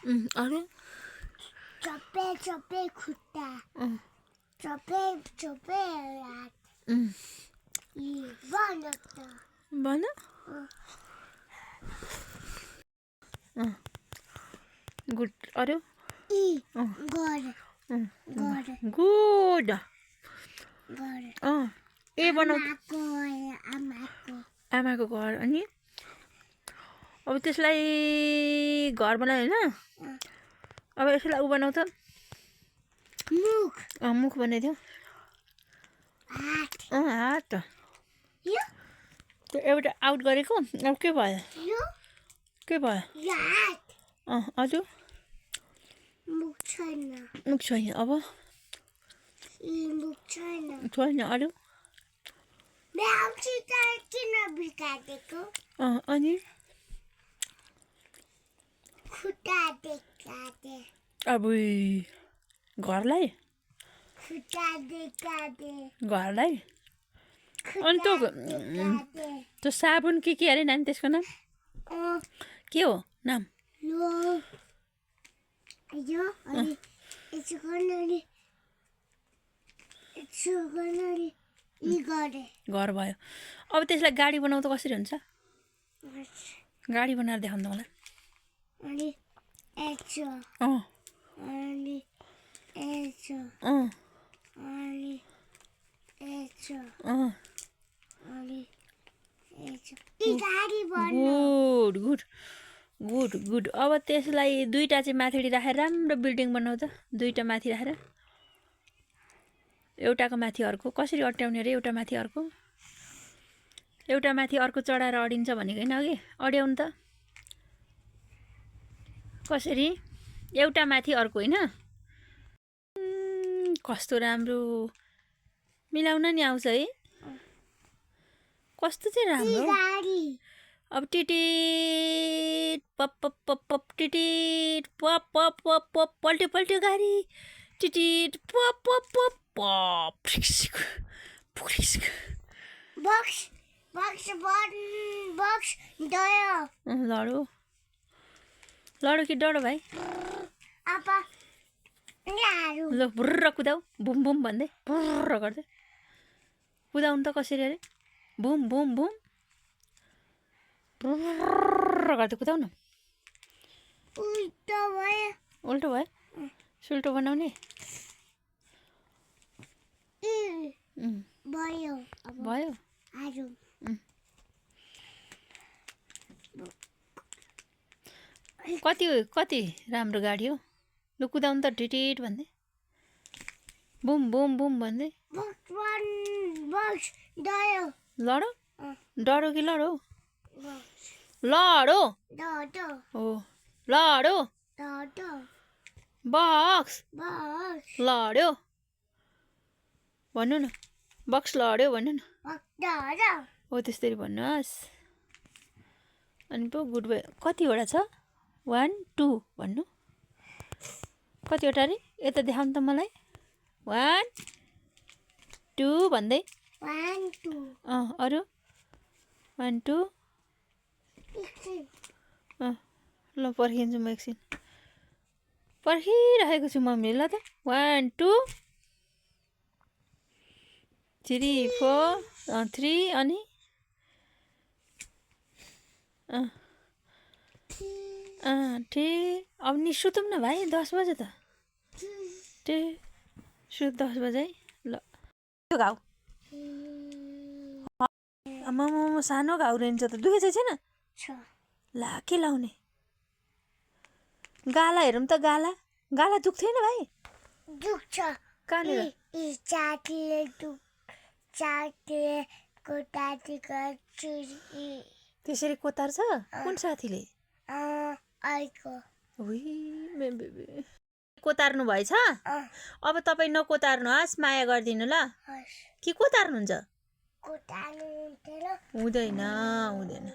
अरे चप्पे चप्पे खुट्टा चप्पे चप्पे हात बन गुड अरे गुड ए बनाऊ आमाको घर अनि अब त्यसलाई घर बनायो होइन अब यसलाई ऊ बनाऊ त मुख बनाइदियो हात त्यो एउटा आउट गरेको अब के भयो हजुर मुख छैन अब छैन अरू किन बिगारेको अनि खुट्टा देखादे अब घरलाई खुट्टा अनि त्यो साबुन के अरे नानी त्यसको नाम के हो नाम घर भयो अब त्यसलाई गाडी बनाउँदा कसरी हुन्छ गाडी बनाएर देखाउनु मलाई गुड अब त्यसलाई दुईटा चाहिँ माथि राखेर राम्रो बिल्डिङ बनाउँछ दुईटा माथि राखेर एउटाको माथि अर्को कसरी अट्याउने रे एउटा माथि अर्को चढाएर अडिन्छ भनेको होइन अघि अड्याउनु त कसरी एउटा माथि अर्को होइन कस्तो राम्रो मिलाउन नि आउँछ है कस्तो चाहिँ राम्रो अब टिटिट पप पप पप पप टिटिट पप पप पप पप पल्ट्यो गाडी टिटिट पप पप पप पप बक्स लडो कि डडो भाइ ल बुर्र कुदाऊ बुम बुम भन्दै बुर्र गर्दै कुदाउनु त कसरी अरे बुम बुम बुम बुर्र गर्दै कुदाउ न उल्टो भयो सुल्टो बनाउने भयो कति राम्रो गाडी हो लु कुदाउनु त टिटिट भन्दै बुम बुम बुम भन्दै लडो डडो कि लडो हो लडो बक्स लड्यो भन्नु न बक्स लड्यो भन्नु न हो त्यसरी भन्नुहोस् अनि पो गुड भयो कतिवटा छ 1 2 भन्नु कतिवटा अरे यता देखाउनु त मलाई 1 2 भन्दै अरू 1 2 ल पर्खिन्छु म एकछिन पर्खिरहेको छु मम्मीले ल त 1 2 3 4 3 अनि ठीक अब नि सुतौँ न भाइ 10 बजे त सुत 10 बजे ल त्यो घाउ आमामा सानो घाउ रहन्छ त दुखेको छैन ला के लाउने गाला हेरौँ त गाला दुख्थेन भाइ दुख्छ कहाँनिर त्यसरी कोतार्छ कुन साथीले कोतार्नु भएछ अब तपाईँ नकोतार्नुहोस् माया गरिदिनु ल कि कोतार्नुहुन्छ हुँदैन